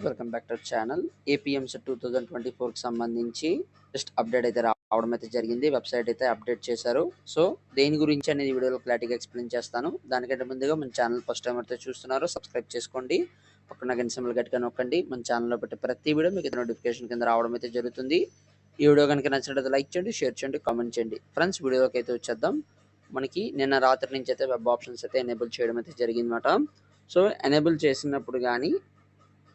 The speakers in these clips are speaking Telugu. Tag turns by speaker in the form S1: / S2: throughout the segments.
S1: Welcome back to channel. APMC 2024కి సంబంధించి జస్ట్ అప్డేట్ అయితే రావడం అయితే జరిగింది. వెబ్సైట్ అయితే అప్డేట్ చేశారు. సో దేని గురించి అనేది ఈ వీడియోలో క్లారిటీగా ఎక్స్ప్లెయిన్ చేస్తాను. దానికంటే ముందుగా మన ఛానల్ ఫస్ట్ టైం అయితే చూస్తున్నారో సబ్స్క్రైబ్ చేసుకోండి. పక్కన గంట సింబల్ గట్టిగా నొక్కండి. మన ఛానల్లో పెట్టే ప్రతి వీడియో మీకు నోటిఫికేషన్ కింద రావడం అయితే జరుగుతుంది. ఈ వీడియో కనుక నచ్చినట్లయితే లైక్ చేయండి, షేర్ చేయండి, కామెంట్ చేయండి. ఫ్రెండ్స్, వీడియోకి అయితే వచ్చేద్దాం. మనకి నిన్న రాత్రి నుంచి అయితే వెబ్ ఆప్షన్స్ అయితే ఎనేబుల్ చేయడం అయితే జరిగిందన్నమాట. సో ఎనేబుల్ చేసినప్పుడు కానీ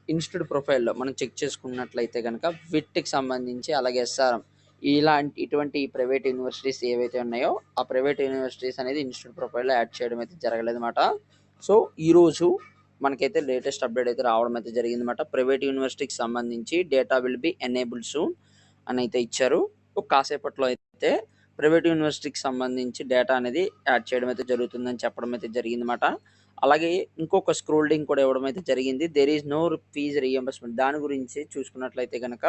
S1: ఇన్స్టిట్యూట్ ప్రొఫైల్‌లో మనం చెక్ చేసుకున్నట్లయితే గనక విట్‌కి సంబంధించి అలాగే ఎస్ఆర్ఎం ఇటువంటి ప్రైవేట్ యూనివర్సిటీస్ ఏవైతే ఉన్నాయో ఆ ప్రైవేట్ యూనివర్సిటీస్ అనేది ఇన్స్టిట్యూట్ ప్రొఫైల్‌లో యాడ్ చేయడం అయితే జరగలేదన్నమాట. సో ఈరోజు మనకైతే లేటెస్ట్ అప్డేట్ అయితే రావడం అయితే జరిగిందన్నమాట. ప్రైవేట్ యూనివర్సిటీకి సంబంధించి data will be enabled soon అని అయితే ఇచ్చారు. కాసేపట్లో అయితే ప్రైవేట్ యూనివర్సిటీకి సంబంధించి డేటా అనేది యాడ్ చేయడం అయితే జరుగుతుందని చెప్పడం అయితే జరిగిందన్నమాట. అలాగే ఇంకొక స్క్రోలింగ్ కూడా ఇవ్వడం అయితే జరిగింది. There is no fees reimbursement. దాని గురించి చూసుకున్నట్లయితే కనుక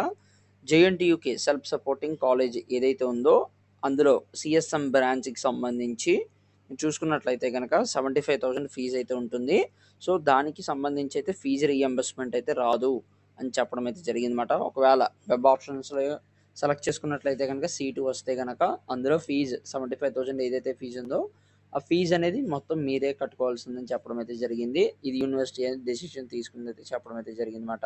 S1: జేఎన్టీయూకే సెల్ఫ్ సపోర్టింగ్ కాలేజ్ ఏదైతే ఉందో అందులో సిఎస్ఎం బ్రాంచ్కి సంబంధించి చూసుకున్నట్లయితే కనుక 75,000 ఫీజు అయితే ఉంటుంది. సో దానికి సంబంధించి అయితే ఫీజు రీఎంబర్స్మెంట్ అయితే రాదు అని చెప్పడం అయితే జరిగిందన్నమాట. ఒకవేళ వెబ్ ఆప్షన్స్లో సెలెక్ట్ చేసుకున్నట్లయితే కనుక సీటు వస్తే కనుక అందులో ఫీజు 75,000 ఏదైతే ఫీజు ఉందో ఆ ఫీజు అనేది మొత్తం మీరే కట్టుకోవాల్సిందని చెప్పడం అయితే జరిగింది. ఇది యూనివర్సిటీ డెసిషన్ తీసుకుంది అయితే చెప్పడం అయితే జరిగిందన్నమాట.